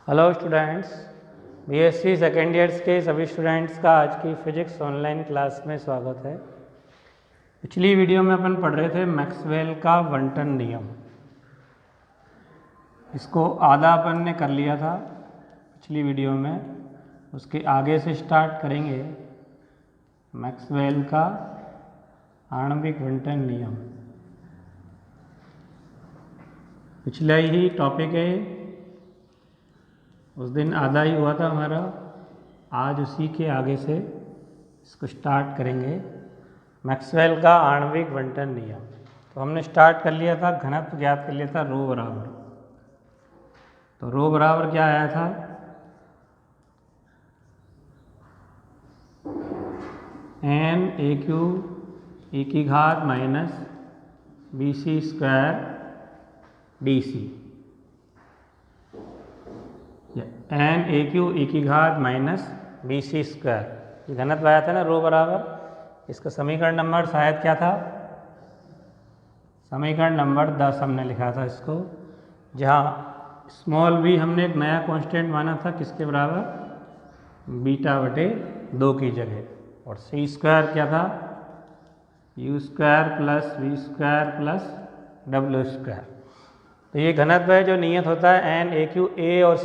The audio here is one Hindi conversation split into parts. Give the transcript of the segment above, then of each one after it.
Hello students, BSc second years के सभी स्टूडेंट्स का आज की फिजिक्स ऑनलाइन क्लास में स्वागत है। पिछली वीडियो में अपन पढ़ रहे थे मैक्सवेल का बंटन नियम। इसको आधा अपन ने कर लिया था पिछली वीडियो में, उसके आगे से स्टार्ट करेंगे मैक्सवेल का आणविक बंटन नियम। पिछला ही टॉपिक है, उस दिन आधा ही हुआ था हमारा, आज उसी के आगे से इसको स्टार्ट करेंगे मैक्सवेल का आणविक बंटन नियम। तो हमने स्टार्ट कर लिया था, घनत्व ज्ञात कर लिया था रो बराबर। तो रो बराबर क्या आया था, एन ए क्यू e की घात minus B C square D C, N A Q E की घात माइनस बी सी स्क्वायर, ये घनत्व आया था ना रो बराबर। इसका समीकरण नंबर शायद क्या था, समीकरण नंबर 10 हमने लिखा था इसको, जहाँ स्मॉल b हमने एक नया कांस्टेंट माना था, किसके बराबर, बीटा बटे 2 की जगह, और सी स्क्वायर क्या था, U square plus V square plus W square. तो ये घनत्व है जो नियत होता है एन ए क्यू, ए और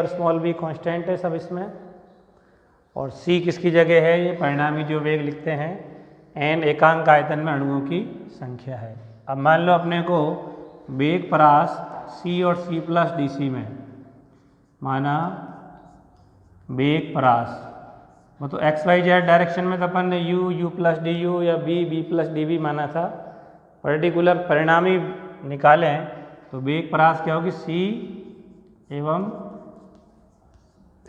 स्मॉल बी कांस्टेंट है सब इसमें, और सी किसकी जगह है, ये परिणामी जो वेग लिखते हैं, एन एकांक आयतन में अणुओं की संख्या है। अब मान लो अपने को वेग परास सी और सी प्लस डी सी में माना वेग परास, वो तो एक्स वाई जेड डायरेक्शन में तो अपन ने यू प्लस डी यू या बी प्लस डी बी माना था। पर्टिकुलर परिणामी निकालें तो वेग परास क्या होगी, सी एवं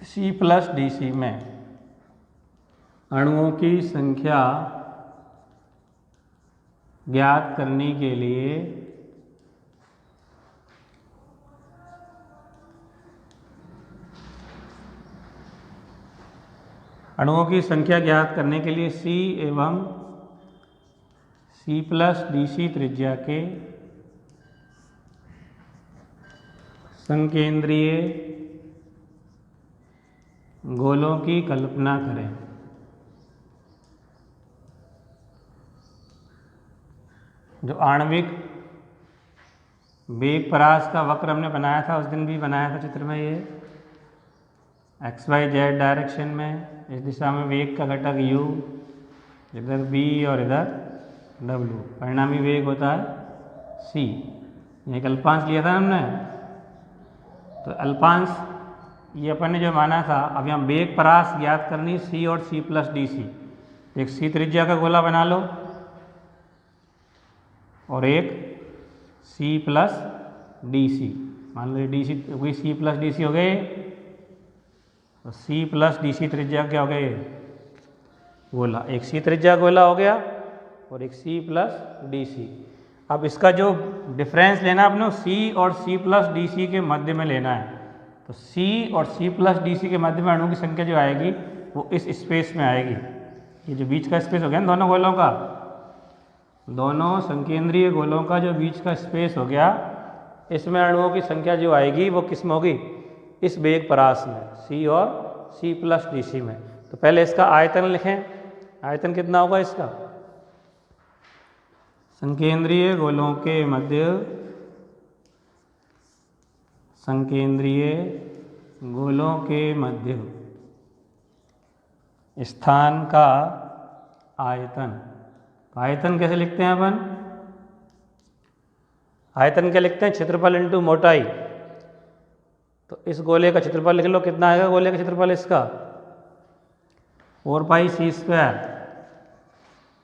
सी प्लस डी सी में अणुओं की संख्या ज्ञात करने के लिए सी एवं सी प्लस डी सी त्रिज्या के संकेंद्रीय गोलों की कल्पना करें। जो आणविक वेग परास का वक्र हमने बनाया था, उस दिन भी बनाया था चित्र में, ये एक्स वाई जेड डायरेक्शन में, इस दिशा में वेग का घटक u, इधर v और इधर w, परिणामी वेग होता है c। ये अल्पांश लिया था हमने, तो अल्पांश ये अपन ने जो माना था, अब यहाँ वेग परास ज्ञात करनी c और c प्लस डी सी। एक c त्रिज्या का गोला बना लो और एक c प्लस डी सी, मान लो डी सी वही c प्लस डी सी हो गए, तो c प्लस डी सी त्रिज्या क्या हो गए, गोला, एक c त्रिज्या गोला हो गया और एक c प्लस डी सी। अब इसका जो डिफरेंस लेना है अपने c और c प्लस डी सी के मध्य में लेना है। तो c और c प्लस डी सी के मध्य में अणुओं की संख्या जो आएगी वो इस स्पेस में आएगी। ये जो बीच का स्पेस हो गया ना दोनों गोलों का, दोनों संकेंद्रीय गोलों का जो बीच का स्पेस हो गया, इसमें अणुओं की संख्या जो आएगी वो किस में होगी, इस वेग परास में, c और c प्लस डी सी में। तो पहले इसका आयतन लिखें, आयतन कितना होगा इसका, संकेंद्रीय गोलों के मध्य स्थान का आयतन। तो आयतन कैसे लिखते हैं अपन, आयतन क्या लिखते हैं, क्षेत्रफल इंटू मोटाई। तो इस गोले का क्षेत्रफल लिख लो, कितना आएगा गोले का क्षेत्रफल इसका, 4 पाई सी स्क्वायर,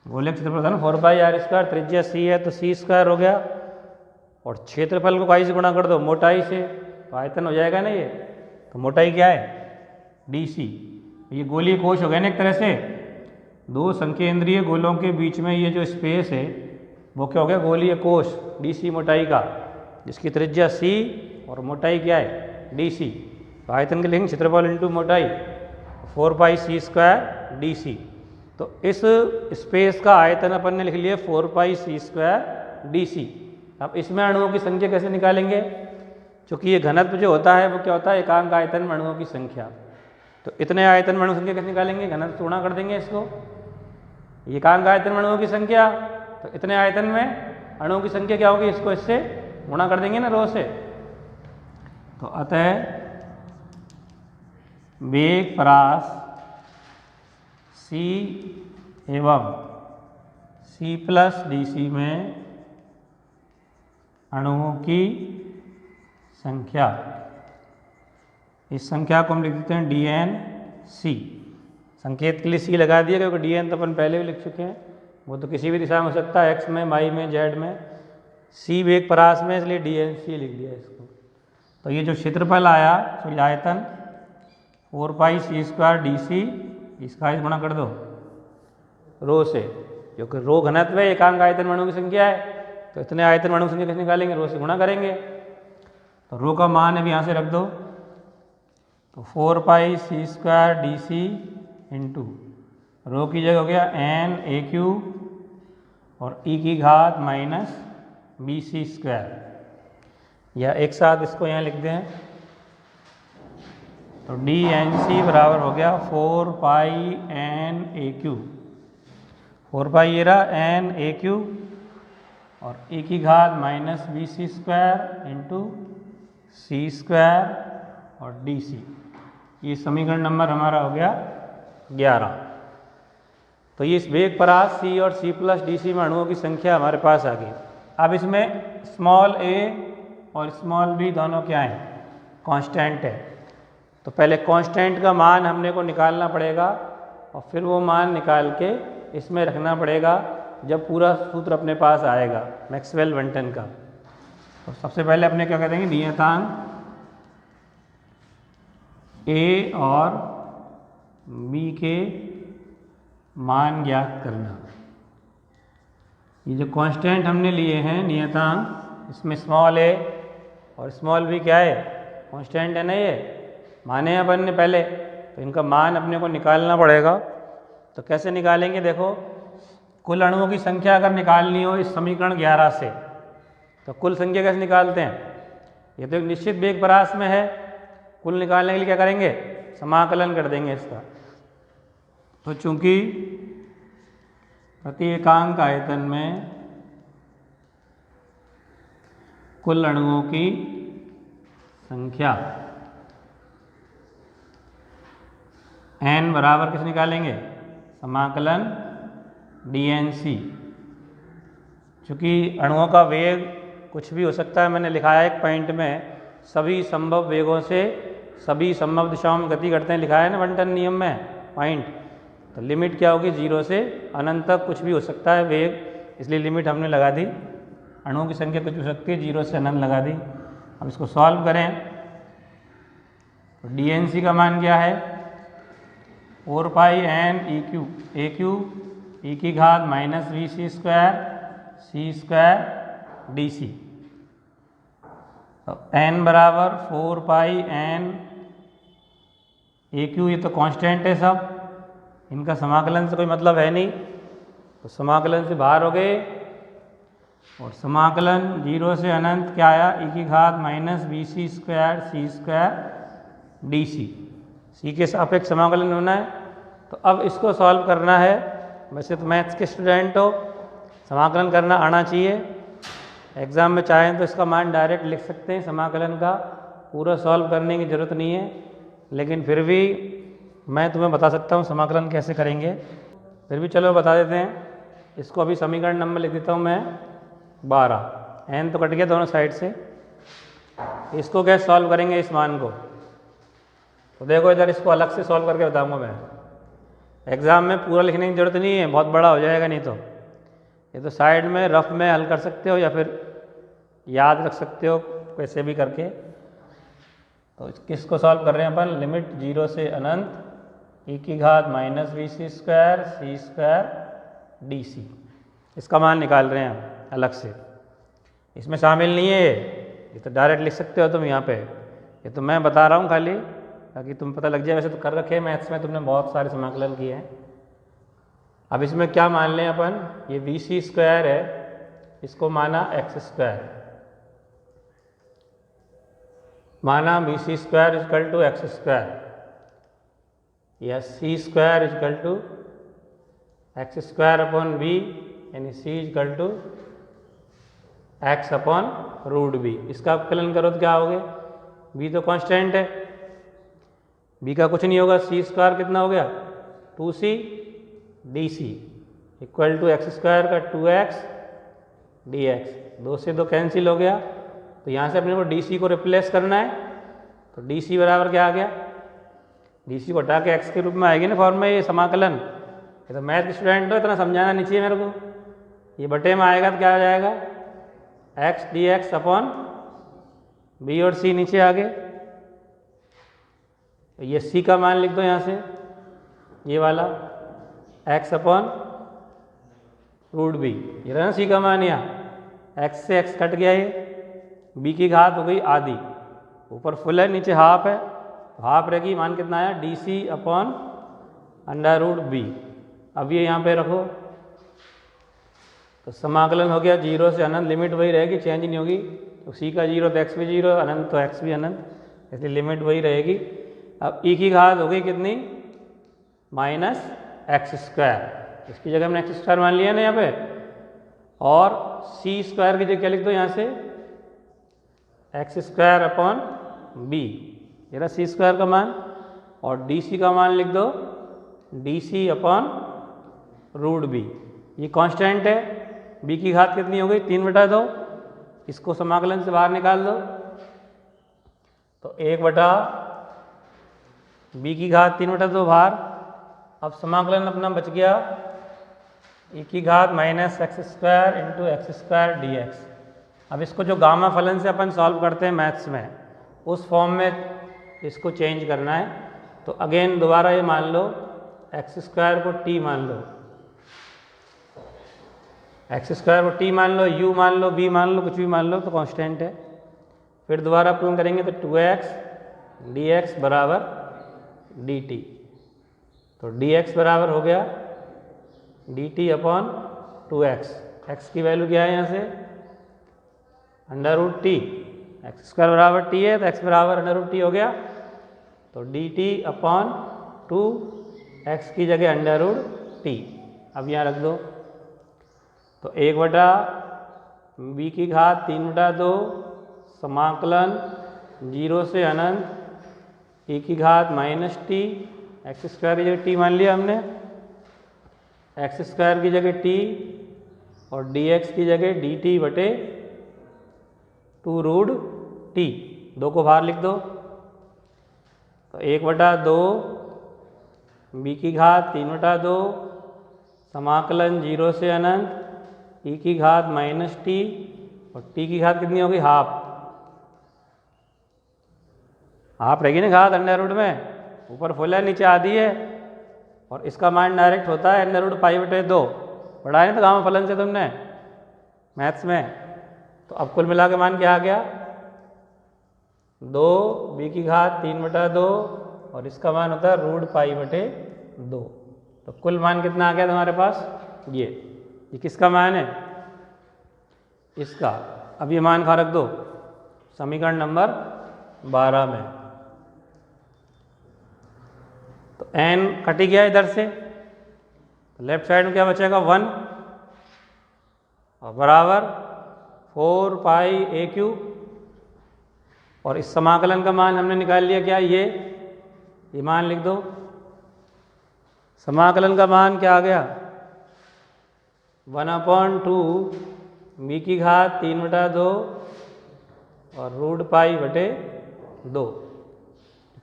गोले का क्षेत्रफल था ना 4 पाई आर स्क्वायर, त्रिज्या सी है तो सी स्क्वायर हो गया, और क्षेत्रफल को पाई से गुणा कर दो मोटाई से, तो आयतन हो जाएगा ना ये। तो मोटाई क्या है, डी सी। ये गोलीय कोश हो गया ना एक तरह से, दो संकेंद्रीय गोलों के बीच में ये जो स्पेस है वो क्या हो गया, गोलीय कोश, डी सी मोटाई का, जिसकी त्रिज्या सी और मोटाई क्या है, डी सी। तो आयतन के लिखेंगे क्षेत्रफल इंटू मोटाई, 4 पाई सी स्क्वायर डी सी। तो इस स्पेस का आयतन अपन ने लिख लिया 4 पाई सी स्क्वायर डी सी। अब इसमें अणुओं की संख्या कैसे निकालेंगे, चूँकि ये घनत्व जो होता है वो क्या होता है, एकांक आयतन अणुओं की संख्या। तो इतने आयतन अणु संख्या कैसे निकालेंगे, घनत्व गुणा कर देंगे इसको, एकांक आयतन अणुओं की संख्या, तो इतने आयतन में अणुओं की संख्या क्या होगी, इसको इससे गुणा कर देंगे ना रो से। तो अतः वेग परास C एवं C+dC में अणुओं की संख्या, इस संख्या को हम लिख देते हैं DNC। संकेत के लिए C लगा दिया क्योंकि DN तो अपन पहले भी लिख चुके हैं, वो तो किसी भी दिशा में हो सकता है, x में, y में, z में। C वेग परास में, इसलिए DNC लिख दिया इसको। तो ये जो क्षेत्रफल आया, तो आयतन 4πc²dC, इसका इस गुणा कर दो रो से, क्योंकि रो घनत्व है, एकांक आयतन अणुओं की संख्या है, तो इतने आयतन अणुओं की संख्या कैसे निकालेंगे, रो से गुणा करेंगे। तो रो का मान अब यहाँ से रख दो, तो 4πc²dC इंटू रो की जगह हो गया NAQ और e की घात -BC², या एक साथ इसको यहाँ लिख दें, तो DNC बराबर हो गया 4πNAQ, 4π ये रहा NAQ और e की घात -BC² इंटू C² और DC। ये समीकरण नंबर हमारा हो गया 11। तो ये इस वेग परास C और C+dC में अणुओं की संख्या हमारे पास आ गई। अब इसमें स्मॉल a और स्मॉल b दोनों क्या हैं, कांस्टेंट है। तो पहले कांस्टेंट का मान हमने को निकालना पड़ेगा और फिर वो मान निकाल के इसमें रखना पड़ेगा जब पूरा सूत्र अपने पास आएगा मैक्सवेल बंटन का। तो सबसे पहले अपने क्या करेंगे, नियतांक a और b के मान ज्ञात करना। ये जो कांस्टेंट हमने लिए हैं नियतांक, इसमें स्मॉल a और स्मॉल b क्या है, कांस्टेंट है ना, ये माने अपन ने पहले, तो इनका मान अपने को निकालना पड़ेगा। तो कैसे निकालेंगे, देखो कुल अणुओं की संख्या अगर निकालनी हो इस समीकरण 11 से, तो कुल संख्या कैसे निकालते हैं, ये तो एक निश्चित वेग परास में है, कुल निकालने के लिए क्या करेंगे, समाकलन कर देंगे इसका। तो चूंकि प्रति एकांक आयतन में कुल अणुओं की संख्या n बराबर किस निकालेंगे, समाकलन DNC। चूँकि अणुओं का वेग कुछ भी हो सकता है, मैंने लिखा है एक पॉइंट में, सभी संभव वेगों से सभी संभव दिशाओं में गति करते हैं, लिखा है ना बंटन नियम में पॉइंट। तो लिमिट क्या होगी, 0 से अनंत तक कुछ भी हो सकता है वेग, इसलिए लिमिट हमने लगा दी। अणुओं की संख्या कुछ हो सकती है, 0 से अनंत लगा दी। अब इसको सॉल्व करें तो DNC का मान क्या है, 4πNEQ, AQ e की घात -BC² C² DC। तो n बराबर 4πN AQ, ये तो कांस्टेंट है सब, इनका समाकलन से कोई मतलब है नहीं, तो समाकलन से बाहर हो गए। और समाकलन 0 से अनंत क्या आया, e की घात -BC² C² DC। C के सापेक्ष समाकलन होना है। तो अब इसको सॉल्व करना है, वैसे तो मैथ्स के स्टूडेंट हो, समाकलन करना आना चाहिए। एग्ज़ाम में चाहें तो इसका मान डायरेक्ट लिख सकते हैं, समाकलन का पूरा सॉल्व करने की ज़रूरत नहीं है, लेकिन फिर भी मैं तुम्हें बता सकता हूँ समाकलन कैसे करेंगे। फिर भी चलो बता देते हैं। इसको अभी समीकरण नंबर लिख देता हूँ मैं 12, n तो कट गया दोनों साइड से। इसको कैसे सॉल्व करेंगे इस मान को, तो देखो इधर इसको अलग से सॉल्व करके बताऊँगा मैं। एग्ज़ाम में पूरा लिखने की ज़रूरत नहीं है, बहुत बड़ा हो जाएगा नहीं तो। ये तो साइड में रफ में हल कर सकते हो या फिर याद रख सकते हो कैसे भी करके। तो किसको सॉल्व कर रहे हैं अपन, लिमिट 0 से अनंत e की घात -BC² C² DC, इसका मान निकाल रहे हैं हम अलग से, इसमें शामिल नहीं है ये तो डायरेक्ट लिख सकते हो तुम यहाँ पे। ये तो मैं बता रहा हूँ खाली ताकि तुम पता लग जाए, वैसे तो कर रखे हैं मैथ्स में तुमने बहुत सारे समाकलन किए हैं। अब इसमें क्या मान लें अपन, ये BC² है, इसको माना x², माना B C square equal to x square या C square equal to x square upon B, यानी C equal to x upon root B. इसका अवकलन करो तो क्या हो गया, बी तो कांस्टेंट है, बी का कुछ नहीं होगा, सी स्क्वायर कितना हो गया 2c D C equal to x square का 2x डी एक्स, 2 से 2 कैंसिल हो गया। तो यहाँ से अपने को डी सी को रिप्लेस करना है, तो डी सी बराबर क्या आ गया, डी सी को हटा के एक्स के रूप में आएगी ना फॉर्म में ये समाकलन। ये तो मैथ स्टूडेंट हो, इतना समझाना नहीं चाहिए मेरे को। ये बटे में आएगा तो क्या आ जाएगा X D X upon B और सी नीचे आ गए। तो ये सी का मान लिख दो यहाँ से, ये वाला एक्स अपॉन रूट बी, ये रहा ना सी का मान, यहाँ एक्स से एक्स कट गया, ये बी की घात हो गई आधी, ऊपर फुल है नीचे हाफ है, हाफ रहेगी, मान कितना आया D C upon under root B. अब ये यहाँ पे रखो तो समाकलन हो गया 0 से अनंत, लिमिट वही रहेगी, चेंज नहीं होगी। तो सी का 0 तो एक्स भी 0, अनंत तो एक्स भी अनंत, इसलिए लिमिट वही रहेगी। अब ई की घात हो गई कितनी माइनस एक्स स्क्वायर, इसकी जगह हमने एक्स स्क्वायर मान लिया ना यहाँ पे, और सी स्क्वायर की जगह क्या लिख दो यहाँ से एक्स स्क्वायर अपॉन बी, ये रहा सी स्क्वायर का मान, और डी सी का मान लिख दो D C upon root B. ये कांस्टेंट है, बी की घात कितनी हो गई 3/2, इसको समाकलन से बाहर निकाल दो तो 1 बी की घात 3/2 बाहर। अब समाकलन अपना बच गया ई की घात minus x square into x square D x. अब इसको जो गामा फलन से अपन सॉल्व करते हैं मैथ्स में, उस फॉर्म में इसको चेंज करना है। तो अगेन दोबारा ये मान लो एक्स स्क्वायर को टी मान लो, एक्स स्क्वायर को टी मान लो, यू मान लो, बी मान लो, कुछ भी मान लो, तो कांस्टेंट है। फिर दोबारा प्रूव करेंगे तो 2x डी एक्स बराबर डी टी, तो डी एक्स बराबर हो गया D T upon 2x, X की वैल्यू क्या है यहाँ से under root T, X square बराबर टी है तो एक्स बराबर अंडर रूट टी हो गया, तो डी टी अपॉन 2 एक्स की जगह अंडर रूट टी। अब यहाँ रख दो तो 1 बी की घात 3/2 समाकलन 0 से अनंत ई की घात माइनस टी, एक्स स्क्वायर की जगह टी मान लिया हमने, एक्स स्क्वायर की जगह टी और डी एक्स की जगह डी टी बटे 2 रूट टी, 2 को बाहर लिख दो तो 1/2 बी की घात 3/2 समाकलन 0 से अनंत ई की घात माइनस टी, और टी की घात कितनी होगी हाफ, हाफ रहेगी ना घात अंडर रूट में, ऊपर फुल है नीचे आधी है, और इसका मान डायरेक्ट होता है अंडर रूट π/2, पढ़ा है ना तो गामा फलन से तुमने मैथ्स में। तो अब कुल मिला के मान क्या आ गया 2 बी की घात 3/2 और इसका मान होता है रूट π/2, तो कुल मान कितना आ गया तुम्हारे पास, ये किसका मान है इसका। अब ये मान खा रख दो समीकरण नंबर 12 में, तो n कट गया इधर से, तो लेफ्ट साइड में क्या बचेगा 1 और बराबर 4π/a³, और इस समाकलन का मान हमने निकाल लिया क्या ये मान लिख दो, समाकलन का मान क्या आ गया 1/2 बी की घात 3/2 और रूट π/2,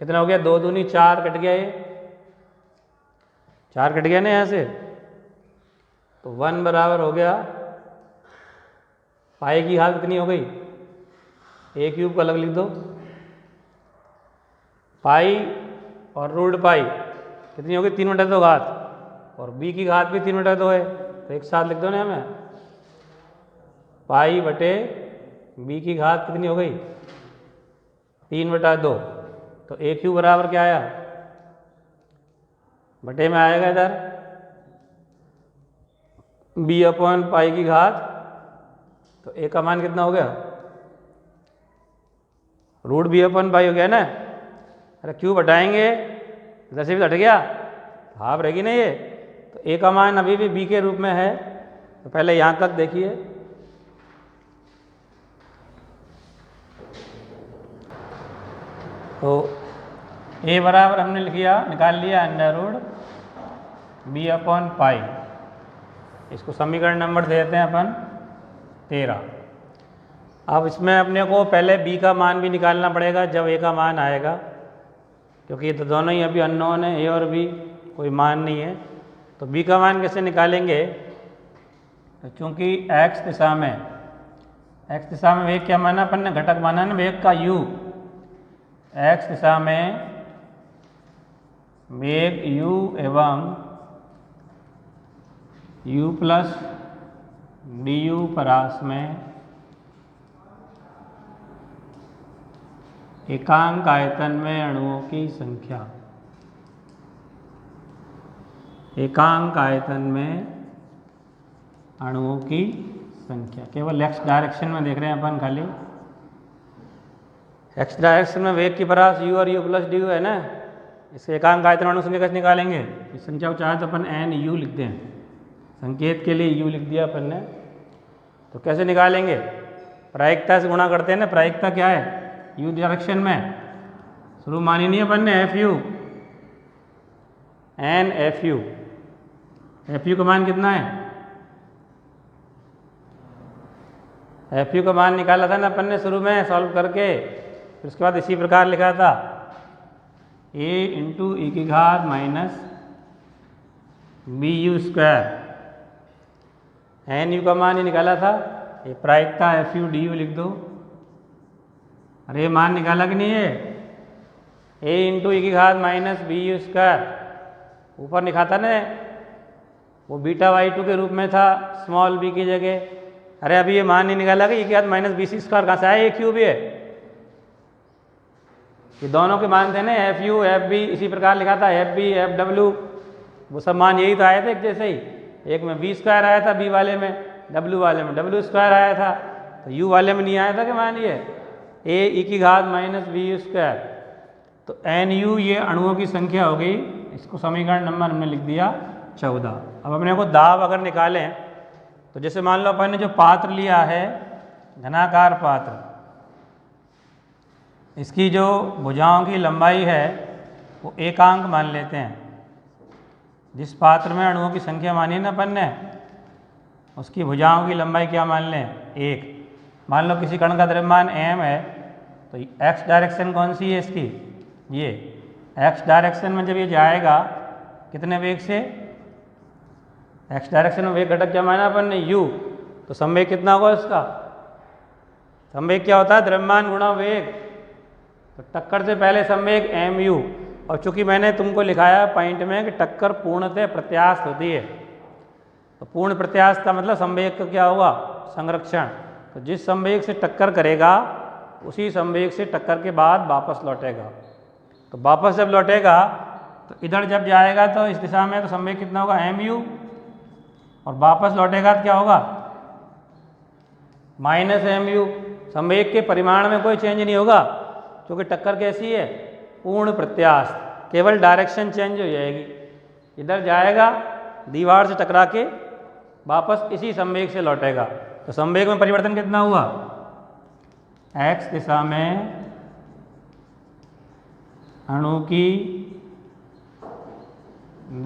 कितना हो गया 2 दूनी 4 कट गया, ये 4 कट गया ना यहाँ से, तो 1 बराबर हो गया पाई की घात कितनी हो गई a³ को अलग लिख दो, पाई और रूट पाई कितनी हो गई 3/2 घात, और b की घात भी 3/2 है, तो एक साथ लिख दो ना हमें पाई बटे b की घात कितनी हो गई 3/2, तो a³ बराबर क्या आया बटे में आएगा इधर b/पाई की घात, तो a का मान कितना हो गया रूट बी अपन पाई हो गया ना। अरे क्यूब हटाएंगे इधर से भी हट गया, हाफ रहेगी ना ये। तो ए का मान अभी भी बी के रूप में है। तो पहले यहाँ तक देखिए, तो ए बराबर हमने निकाल लिया under root B upon pi. इसको समीकरण नंबर दे देते हैं अपन 13। अब इसमें अपने को पहले बी का मान भी निकालना पड़ेगा जब ए का मान आएगा, क्योंकि ये तो दोनों ही अभी अननोन है, ए और बी, कोई मान नहीं है। तो बी का मान कैसे निकालेंगे? तो चूँकि एक्स दिशा में वेग क्या माना अपन ने? घटक माना ना वेग का u। एक्स दिशा में वेग u एवं u प्लस du परास में एकांक आयतन में अणुओं की संख्या, एकांक आयतन में अणुओं की संख्या। केवल एक्स डायरेक्शन में देख रहे हैं अपन, खाली एक्स डायरेक्शन में वेग की परास u और u प्लस डी है ना। इससे एकांक आयतन अणु संख्या कैसे निकालेंगे? इस संख्या को चाहे तो अपन एन यू लिख दें, संकेत के लिए u लिख दिया अपन ने। तो कैसे निकालेंगे? प्रायिकता से गुणा करते हैं ना। प्रायिकता क्या है? u डायरेक्शन में शुरू मानी नहीं अपन ने F U, N F U. F U का मान कितना है? एफ यू का मान निकाला था ना अपन ने शुरू में सॉल्व करके। फिर उसके बाद इसी प्रकार लिखा था a इंटू ई की घात minus B U square. N U का मान ही निकाला था, ये प्रायिकता एफ यू डी यू लिख दो। अरे मान निकाला कि नहीं है? a इंटू ई की घात माइनस बी यू स्क्वायर ऊपर लिखा था ना, वो बीटा वाई टू के रूप में था स्मॉल बी की जगह। अरे अभी ये मान नहीं निकाला कि ई की घात माइनस बी सी स्क्वायर कहाँ से आया? ये क्यूब है। ये दोनों के मान थे ना, एफ यू एफ बी, इसी प्रकार लिखा था एफ बी एफ डब्ल्यू, वो सब मान यही तो आए थे एक जैसे ही। एक में बी स्क्वायर आया था बी वाले में, डब्ल्यू वाले में डब्ल्यू स्क्वायर आया था, तो यू वाले में नहीं आया था कि मान ये ए ई की घात माइनस बी यू स्क्वायर। तो एन यू ये अणुओं की संख्या हो गई। इसको समीकरण नंबर हमने लिख दिया 14। अब अपने को दाब अगर निकालें तो जैसे मान लो अपन ने जो पात्र लिया है घनाकार पात्र, इसकी जो भुजाओं की लंबाई है वो एकांक मान लेते हैं। जिस पात्र में अणुओं की संख्या मानी ना अपन ने, उसकी भुजाओं की लंबाई क्या मान लें? 1। मान लो किसी कण का द्रव्यमान m है, तो x डायरेक्शन कौन सी है इसकी? ये x डायरेक्शन में जब ये जाएगा कितने वेग से? x डायरेक्शन में वेग घटक क्या माना अपन ने? u। तो संवेग कितना होगा इसका? संवेग क्या होता है? द्रव्यमान गुणा वेग। तो टक्कर से पहले संवेग एम यू, और चूंकि मैंने तुमको लिखाया पॉइंट में कि टक्कर पूर्णतः प्रत्यास्थ होती है, तो पूर्ण प्रत्यास्थ का मतलब संवेग का क्या होगा? संरक्षण। तो जिस संवेग से टक्कर करेगा उसी संवेग से टक्कर के बाद वापस लौटेगा। तो वापस जब लौटेगा तो इधर जब जाएगा तो इस दिशा में तो संवेग कितना होगा? एम यू, और वापस लौटेगा तो क्या होगा? Minus M U. संवेग के परिमाण में कोई चेंज नहीं होगा, क्योंकि टक्कर कैसी है? पूर्ण प्रत्यास्थ। केवल डायरेक्शन चेंज हो जाएगी, इधर जाएगा दीवार से टकरा के वापस इसी संवेग से लौटेगा। तो संवेग में परिवर्तन कितना हुआ? x दिशा में अणु की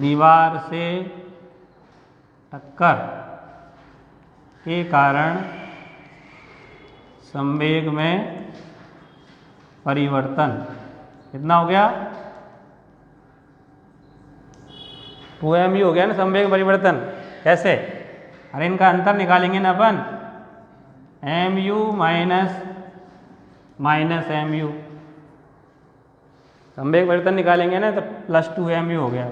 दीवार से टक्कर के कारण संवेग में परिवर्तन कितना हो गया? 2mu हो गया ना संवेग में परिवर्तन। कैसे? अरे इनका अंतर निकालेंगे ना अपन, mu माइनस mu, संवेग परिवर्तन निकालेंगे ना तो प्लस 2mu हो गया।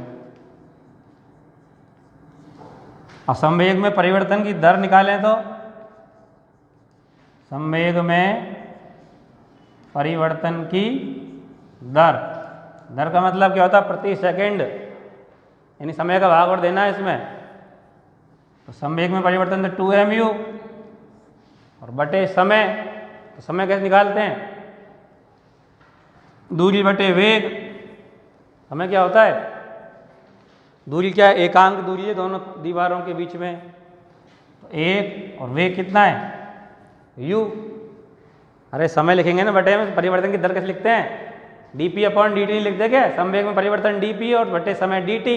और संवेग में परिवर्तन की दर निकालें तो संवेग में परिवर्तन की दर, दर का मतलब क्या होता है? प्रति सेकंड, यानी समय का भाग और देना है इसमें। तो संवेग में परिवर्तन तो 2mu और बटे समय। तो समय कैसे निकालते हैं? दूरी बटे वेग, हमें क्या होता है, दूरी क्या है, एकांक दूरी है दोनों दीवारों के बीच में, तो 1 और वेग कितना है u। अरे समय लिखेंगे ना बटे में, परिवर्तन की दर कैसे लिखते हैं, dp अपॉन dt लिखते क्या, संवेग में परिवर्तन dp और बटे समय dt,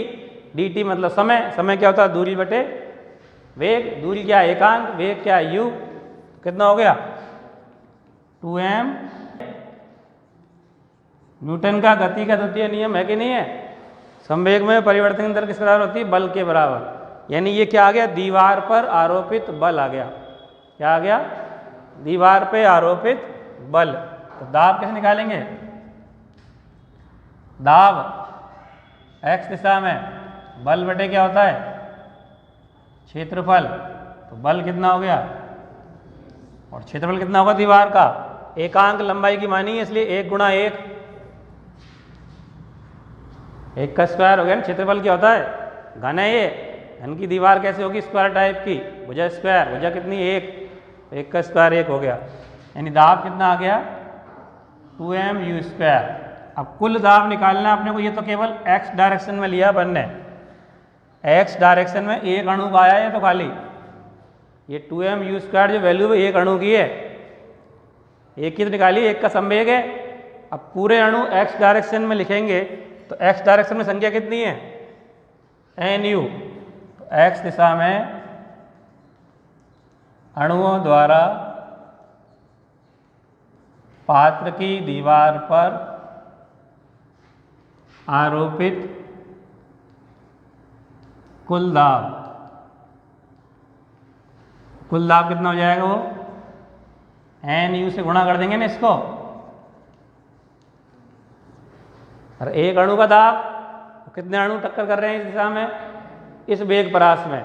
dt मतलब समय, समय क्या होता है दूरी बटे वेग, दूरी क्या है एकांक, वेग क्या है u, कितना हो गया 2m। न्यूटन का गति का द्वितीय नियम है कि नहीं है, संवेग में परिवर्तन की दर किस बराबर होती है, बल के बराबर। यानी ये क्या आ गया, दीवार पर आरोपित बल आ गया, क्या आ गया, दीवार पे आरोपित बल। तो दाब कैसे निकालेंगे, दाब x दिशा में, बल बटे क्या होता है क्षेत्रफल, तो बल कितना हो गया, और क्षेत्रफल कितना होगा दीवार का, एकांक लंबाई की मानी है इसलिए 1 गुणा 1, 1 का स्क्वायर हो गया ना। क्षेत्रफल क्या होता है घन है, ये घन की दीवार कैसे होगी, स्क्वायर टाइप की, भुजा स्क्वायर, भुजा कितनी 1 का स्क्वायर 1 हो गया, यानी दाब कितना आ गया 2mu स्क्वायर। अब कुल दाब निकालना है अपने को, ये तो केवल x डायरेक्शन में लिया अपन ने, x डायरेक्शन में एक अणु का आया है तो खाली ये 2mu स्क्वायर जो वैल्यू है एक अणु की है, एक की तो निकाली, एक का संवेग है। अब पूरे अणु x डायरेक्शन में लिखेंगे तो x डायरेक्शन में संख्या कितनी है nu, तो x दिशा में अणुओं द्वारा पात्र की दीवार पर आरोपित कुल दाब, कुल दाब कितना हो जाएगा वो nu से गुणा कर देंगे ना इसको, और एक अणु का दाब, तो कितने अणु टक्कर कर रहे हैं इस दिशा में, इस वेग परास में,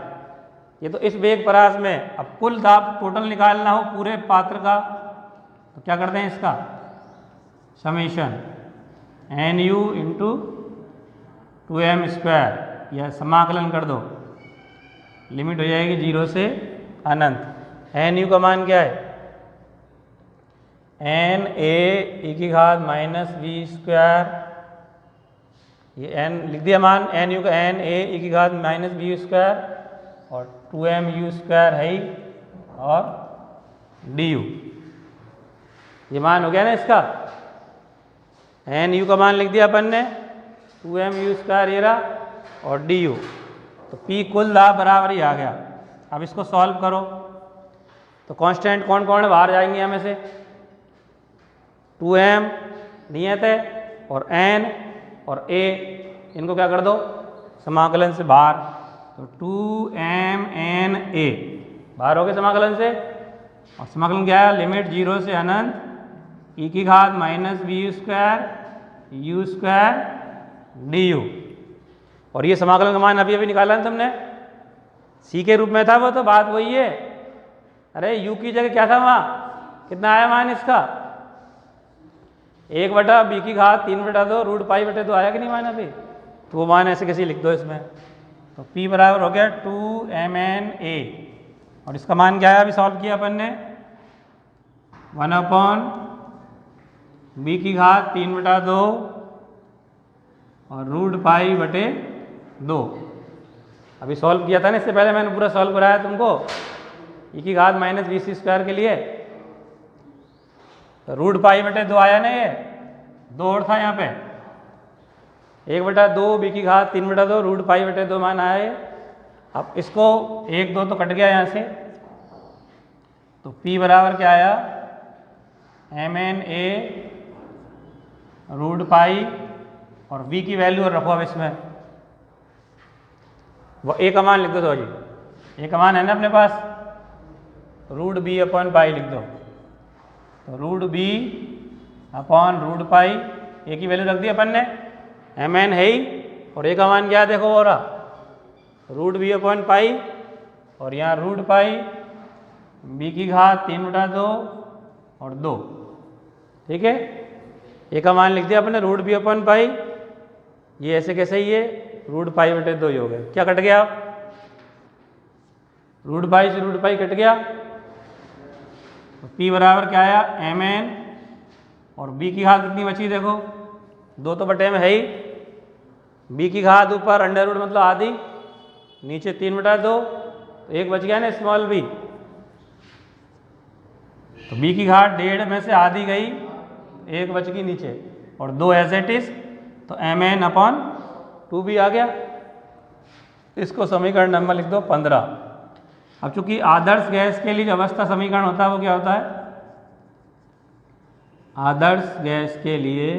ये तो इस वेग परास में। अब कुल दाब टोटल निकालना हो पूरे पात्र का तो क्या करते हैं इसका summation nu into 2m square, या समाकलन कर दो, लिमिट हो जाएगी 0 से अनंत। nu का मान क्या है n a e की घात माइनस वी स्क्वायर, ये n लिख दिया मान, nu का n a e की घात माइनस वी स्क्वायर और 2mu स्क्वायर है ही, और du, ये मान हो गया ना इसका, nu का मान लिख दिया अपन ने 2mu स्क्वायर ये रहा, और du, तो p कुल दाब बराबर ही आ गया। अब इसको सॉल्व करो तो कांस्टेंट कौन कौन है बाहर जाएंगे हमें से, 2m नियत है और n और a, इनको क्या कर दो समाकलन से बाहर, तो 2mna बाहर हो गए समाकलन से, और समाकलन क्या है लिमिट 0 से अनंत e की घात minus V square u square du, और ये समाकलन का मान अभी अभी निकाला ना तुमने, c के रूप में था वो, तो बात वही है। अरे u की जगह क्या था वहाँ, कितना आया मान इसका 1 बटा b की घात 3 बटा 2 रूट पाई बटे 2 आया कि नहीं मान अभी, तो वो मान ऐसे कैसे लिख दो इसमें, तो p बराबर हो गया 2mna, और इसका मान क्या है अभी सॉल्व किया अपन ने 1 अपॉन b की घात 3 बटा 2 और रूट पाई बटे 2। अभी सॉल्व किया था ना इससे पहले, मैंने पूरा सॉल्व कराया तुमको e की घात माइनस वी सी स्क्वायर के लिए, तो रूट पाई बटे 2 आया ना, ये 2 और था यहाँ पे 1 बटा 2 बी की घात 3 बटा 2 रूट पाई बटे 2 मान आया है। अब इसको 1 2 तो कट गया यहाँ से, तो p बराबर क्या आया mna रूट पाई, और v की वैल्यू और रखो अब इसमें, वो a का मान लिख दो, तो जी a का मान है ना अपने पास, रूट b अपॉन पाई लिख दो, तो root b upon root pi, a की वैल्यू रख दी अपन ने, mn है ही, और a का मान क्या देखो हो रहा रूट b अपॉन पाई, और यहाँ रूट पाई b की घात 3 बटा 2 और 2, ठीक है। a का मान लिख दिया अपने रूट b अपॉन पाई, ये ऐसे कैसे ही है रूट पाई बटे 2 ही हो गया, क्या कट गया रूट पाई से रूट पाई कट गया, तो p बराबर क्या आया mn, और b की घात कितनी बची देखो 2 तो बटे में है ही, b की घात ऊपर अंडर रूट मतलब आधी, नीचे 3/2, तो 1 बच गया ना स्मॉल b। तो b की घात 1.5 में से आधी गई, 1 बच गई नीचे, और 2 एज इट इज, तो mn/2b आ गया। इसको समीकरण नंबर लिख दो 15। अब चूंकि आदर्श गैस के लिए जो अवस्था समीकरण होता है वो क्या होता है? आदर्श गैस के लिए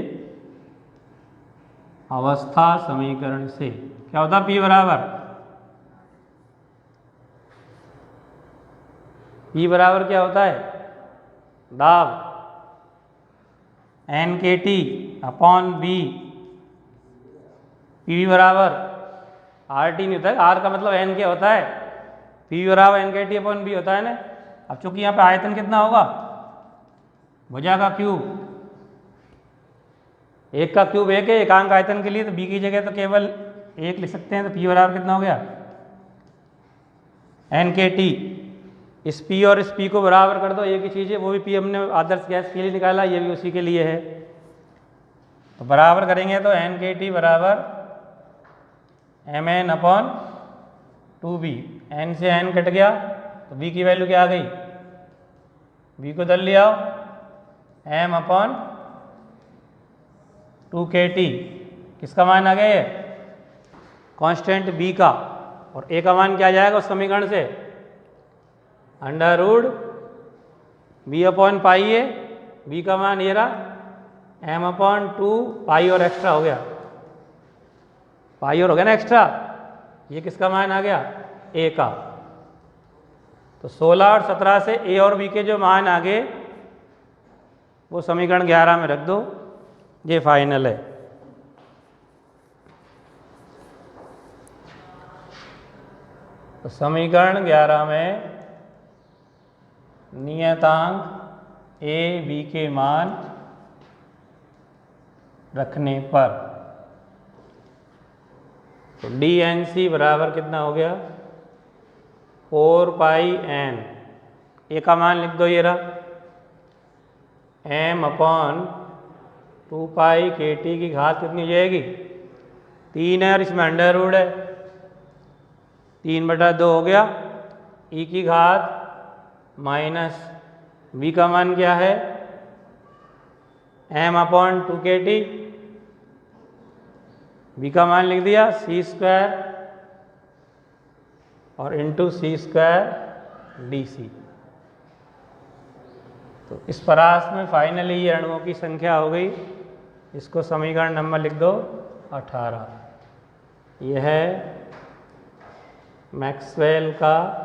अवस्था समीकरण से क्या होता है? P बराबर क्या होता है? दाब NKT अपॉन B। P बराबर RT नहीं होता है, R का मतलब N क्या होता है? P बराबर NKT अपॉन B होता है ना। अब चूंकि यहाँ पे आयतन कितना होगा? भुजा का क्यूब, 1 का क्यूब 1 है एकांक आयतन के लिए, तो B की जगह तो केवल 1 लिख सकते हैं। तो P बराबर कितना हो गया? NKT। इस P और इस P को बराबर कर दो, एक ही चीज़ है, वो भी P हमने आदर्श गैस के लिए निकाला, ये भी उसी के लिए है। तो बराबर करेंगे तो NKT बराबर Mn/2b। N से N कट गया तो B की वैल्यू क्या आ गई? B को दल ले आओ, m/2kT। किसका मान आ गया ये? कांस्टेंट B का। और A का मान क्या आ जाएगा उस समीकरण से? अंडर रूट b/π है, B का मान ये रहा, m/2 पाई और एक्स्ट्रा हो गया, पाई और हो गया ना एक्स्ट्रा। ये किसका मान आ गया? A का। तो 16 और 17 से A और B के जो मान आ गए वो समीकरण 11 में रख दो, ये फाइनल है। तो समीकरण 11 में नियतांक A B के मान रखने पर तो DNC बराबर कितना हो गया? 4πn। A का मान लिख दो, ये रहा, m/2πkT की घात कितनी हो जाएगी? 3 है और इसमें अंडर रूट है, 3/2 हो गया। E की घात माइनस B का मान क्या है? m/2kT। B का मान लिख दिया c² और इंटू c² dc। तो इस परास में फाइनली ये अणुओं की संख्या हो गई। इसको समीकरण नंबर लिख दो 18। यह है मैक्सवेल का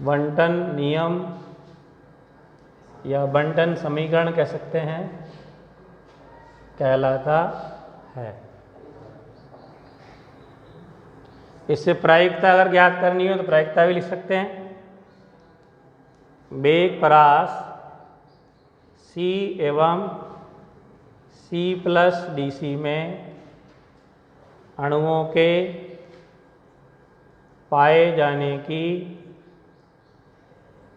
बंटन नियम या बंटन समीकरण कह सकते हैं, कहलाता है। इससे प्रायिकता अगर ज्ञात करनी हो तो प्रायिकता भी लिख सकते हैं। वेग परास C एवं C+dc में अणुओं के पाए जाने की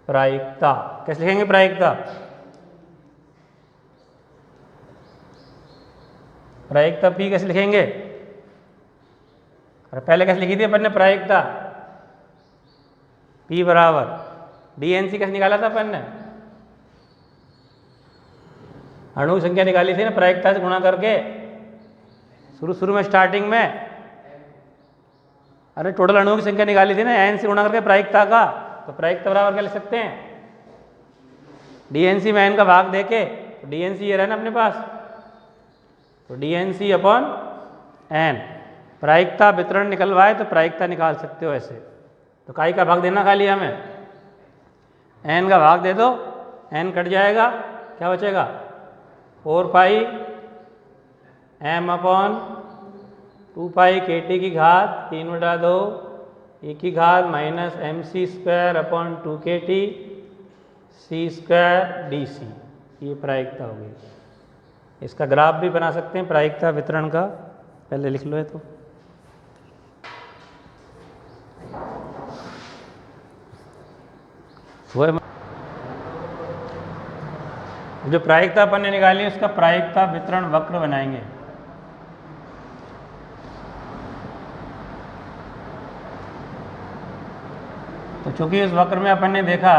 प्रायिकता कैसे लिखेंगे? प्रायिकता P कैसे लिखेंगे? और पहले कैसे लिखी थी अपन ने प्रायिकता? P बराबर DNC कैसे निकाला था अपन ने? अणु की संख्या निकाली थी ना प्रायिकता से गुणा करके, शुरू में स्टार्टिंग में। अरे टोटल अणुओं की संख्या निकाली थी ना N से गुणा करके प्रायिकता का। तो प्रायिकता बराबर क्या लिख सकते हैं? DNC में N का भाग देके, तो DNC ये रहा ना अपने पास, तो DNC अपॉन N। प्रायिकता वितरण निकलवाए तो प्रायिकता निकाल सकते हो ऐसे। तो काई का भाग देना खाली हमें, N का भाग दे दो, N कट जाएगा, क्या बचेगा? 4π m/2πkT की घात 3/2 E की घात माइनस mc²/2kT c² dc। ये प्रायिकता हो गई। इसका ग्राफ भी बना सकते हैं प्रायिकता वितरण का, पहले लिख लो है तो। जो प्रायिकता अपन ने निकाली उसका प्रायिकता वितरण वक्र बनाएंगे। तो चूंकि उस वक्र में अपन ने देखा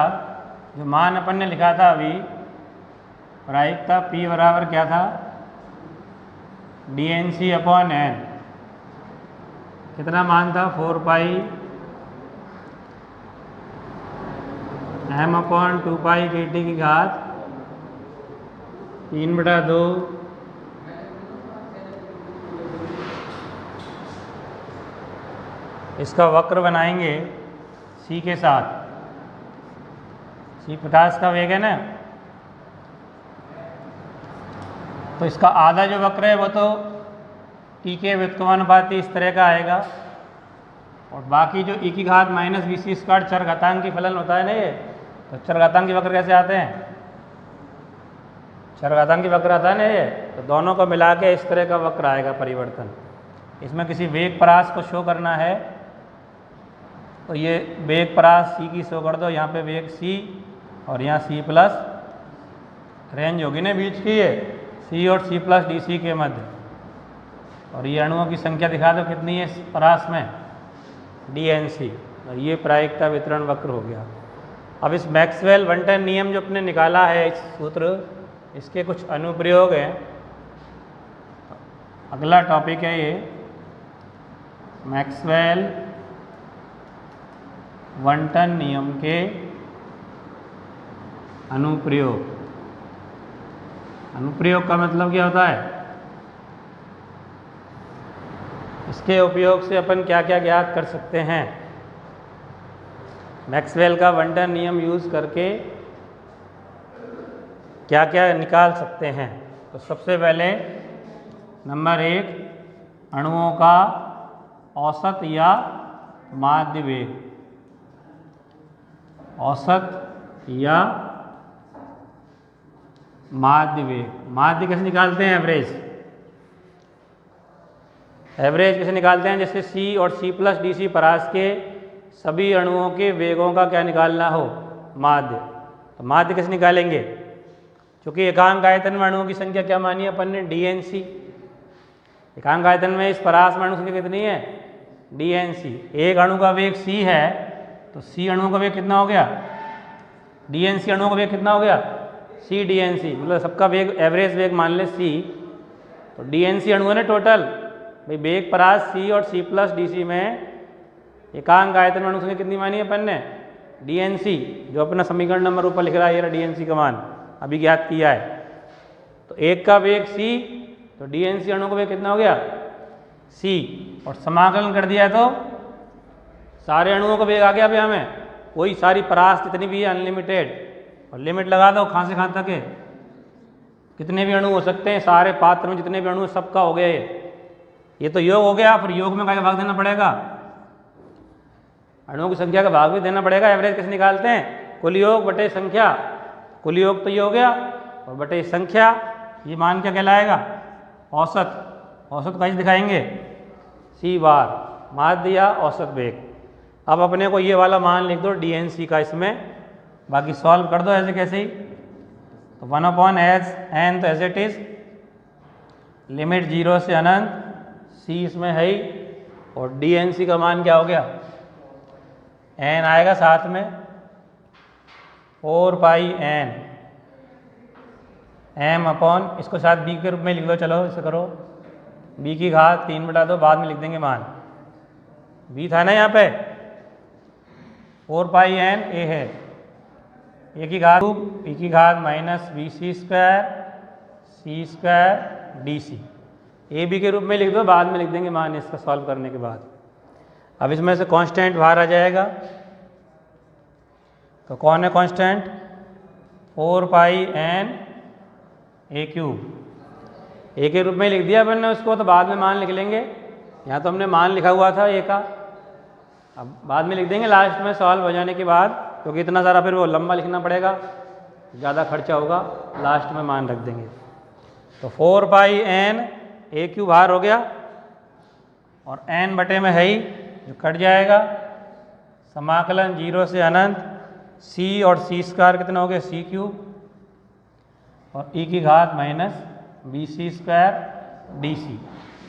जो मान अपन ने लिखा था अभी, प्रायिकता P बराबर क्या था, DNC अपॉन N, कितना मान था 4 पाई M अपॉन 2 पाई KT की घात 3/2 इसका वक्र बनाएंगे C के साथ। C प्रकाश का वेग है ना, तो इसका आधा जो वक्र है वो तो T के व्युत्क्रमानुपाती इस तरह का आएगा, और बाकी जो e की घात माइनस VC स्क्वायर चरघातांकी फलन होता है ना ये, तो चरघातांकी वक्र कैसे आते हैं, चरघातांकी वक्र आता है ना ये, तो दोनों को मिला के इस तरह का वक्र आएगा परिवर्तन। इसमें किसी वेग परास को शो करना है तो ये वेग परास C की शो कर दो, यहाँ पे वेग C और यहाँ C प्लस रेंज होगी ना बीच की, ये C और C प्लस DC के मध्य, और ये अणुओं की संख्या दिखा दो कितनी है इस परास में, DNC, और ये प्रायिकता वितरण वक्र हो गया। अब इस मैक्सवेल वन टन नियम जो अपने निकाला है इस सूत्र, इसके कुछ अनुप्रयोग हैं। अगला टॉपिक है ये मैक्सवेल वन टन नियम के अनुप्रयोग। अनुप्रयोग का मतलब क्या होता है, इसके उपयोग से अपन क्या क्या ज्ञात कर सकते हैं, मैक्सवेल का वन टन नियम यूज करके क्या क्या निकाल सकते हैं। तो सबसे पहले नंबर 1, अणुओं का औसत या माध्य वेग, औसत या माध्य वेग। माध्य कैसे निकालते हैं, एवरेज, एवरेज कैसे निकालते हैं, जैसे C और C प्लस DC परास के सभी अणुओं के वेगों का क्या निकालना हो, माध्य। तो माध्य कैसे निकालेंगे, क्योंकि एकांक आयतन में अणुओं की संख्या क्या मानी है अपन ने, DNC। एकांक आयतन में इस परास में अणु संख्या कितनी है, DNC। एक अणु का वेग C है तो C अणुओं का वेग कितना हो गया, DNC अणुओं का वेग कितना हो गया, C DNC, मतलब सबका वेग एवरेज वेग मान ले C, तो DNC अणु है ना टोटल, भाई वेग परास C और C प्लस DC में एकांक आयतन में अणु संख्या कितनी मानी है अपन ने, DNC, जो अपना समीकरण नंबर ऊपर लिख रहा है ये रहा DNC का मान अभी ज्ञात किया है। तो एक का वेग C, तो DNC अणु का वेग कितना हो गया, C, और समाकलन कर दिया तो सारे अणुओं का वेग आ गया। अभी हमें कोई सारी परास जितनी भी है अनलिमिटेड, और लिमिट लगा दो कहाँ से कहाँ तक है, कितने भी अणु हो सकते हैं, सारे पात्र में जितने भी अणु सबका हो गया ये तो योग हो गया। फिर योग में क्या भाग देना पड़ेगा, अणुओं की संख्या का भाग भी देना पड़ेगा। एवरेज कैसे निकालते हैं, कुल योग बटे संख्या, कुल योग तो ये हो गया और बटे संख्या, ये मान क्या कहलाएगा, औसत। औसत कैसे दिखाएंगे, C बार, माध्य या औसत वेग। अब अपने को ये वाला मान लिख दो DNC का इसमें, बाकी सॉल्व कर दो ऐसे कैसे ही। तो 1/n तो एज इट इज, लिमिट 0 से अनंत, C इसमें है ही, और DNC का मान क्या हो गया, n आएगा साथ में 4 पाई n m अपॉन, इसको साथ b के रूप में लिख लो, चलो इसे करो, b की घात 3/2, बाद में लिख देंगे मान, b था ना यहाँ पे, 4 पाई n a है, a की घात e की घात minus VC square C square DC, A B के रूप में लिख दो, बाद में लिख देंगे मान इसका सॉल्व करने के बाद। अब इसमें से कांस्टेंट बाहर आ जाएगा, तो कौन है constant, 4 pi n a cube. A के रूप में लिख दिया अपन ने उसको, तो बाद में मान लिख लेंगे, यहाँ तो हमने मान लिखा हुआ था ए का, अब बाद में लिख देंगे लास्ट में सॉल्व हो जाने के बाद, क्योंकि इतना सारा फिर वो लंबा लिखना पड़ेगा, ज़्यादा खर्चा होगा, लास्ट में मान रख देंगे। तो 4 पाई n a क्यूब बाहर हो गया, और n बटे में है ही जो कट जाएगा, समाकलन 0 से अनंत, C और C स्क्वायर कितना हो गया, C क्यूब, और e की घात minus B C square D C,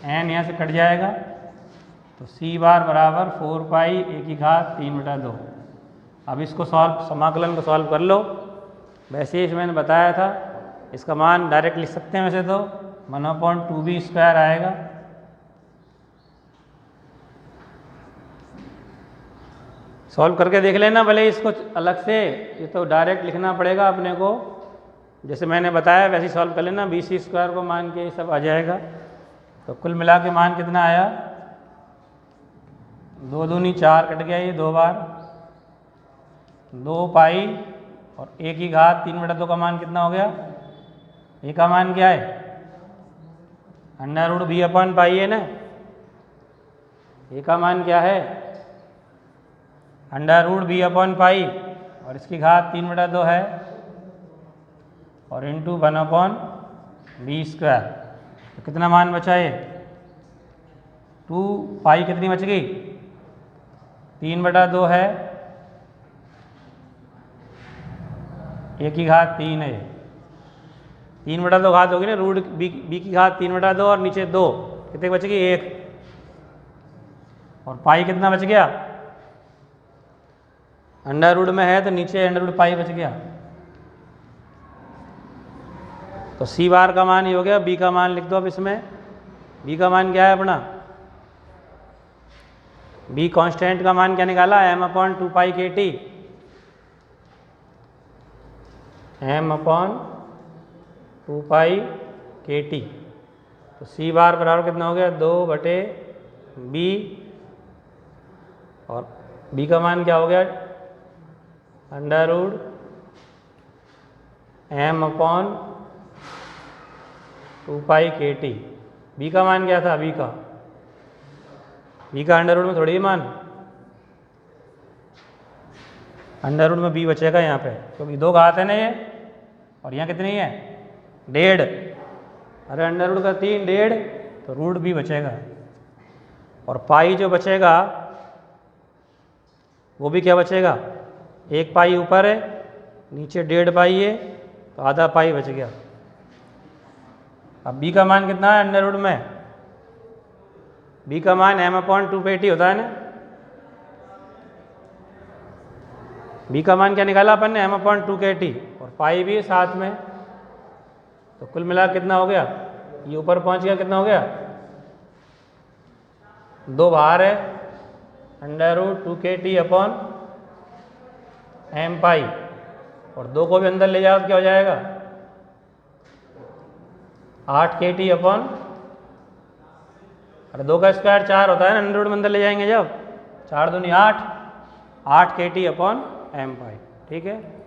N यहाँ से कट जाएगा तो c बार बराबर 4 पाई ए की घात 3/2। अब इसको समाकलन को सॉल्व कर लो। वैसे ही मैंने बताया था, इसका मान डायरेक्ट लिख सकते हैं वैसे तो 1/2b² आएगा। सॉल्व करके देख लेना, भले इसको अलग से, ये तो डायरेक्ट लिखना पड़ेगा अपने को, जैसे मैंने बताया वैसे ही सॉल्व कर लेना। bc² को मान के ये सब आ जाएगा। तो कुल मिला के मान कितना आया, 2 दूनी 4 कट गया, ये 2 बार 2 पाई और ए की घात 3/2 का मान कितना हो गया, ए का मान क्या है √b/पाई है ना, ए का मान क्या है √b/पाई और इसकी घात 3/2 है और इंटू 1/b²। तो कितना मान बचा ये 2 पाई कितनी बच गई 3/2 है, ए की घात 3 है, 3/2 घात होगी ना, रूट बी की घात 3/2 और नीचे 2 कितने बच गई 1 और पाई कितना बच गया अंडर रूट में है तो नीचे अंडर रूट पाई बच गया। तो सी बार का मान ये हो गया। बी का मान लिख दो अब इसमें। बी का मान क्या है अपना, बी कांस्टेंट का मान क्या निकाला m/2 के टी, m/2 के टी। तो सी बार बराबर कितना हो गया 2/b और बी का मान क्या हो गया √m/2 के टी। बी का मान क्या था, बी का अंडर रूट में थोड़ी मान, अंडर रूट में बी बचेगा यहाँ पे, क्योंकि 2 घात है ना ये, और यहाँ कितनी है 1.5, अरे अंडर रूट का 3 1.5 तो रूट भी बचेगा और पाई जो बचेगा वो भी क्या बचेगा 1 पाई ऊपर है, नीचे 1.5 पाई है तो आधा पाई बच गया। अब बी का मान कितना है अंडर रूट में, बी का मान m/2 के टी होता है ना, बी का मान क्या निकाला अपन ने m/2 के टी और पाई भी है साथ में। तो कुल मिला कितना हो गया, ये ऊपर पहुंच गया, कितना हो गया 2 बाहर है √2 के टी अपॉन m पाई और 2 को भी अंदर ले जाओ तो क्या हो जाएगा 8 के टी अपॉन, अरे 2 का स्क्वायर 4 होता है ना, अंडर रूट में अंदर ले जाएंगे जब 4 दूनी 8 के टी अपॉन m पाई। ठीक है।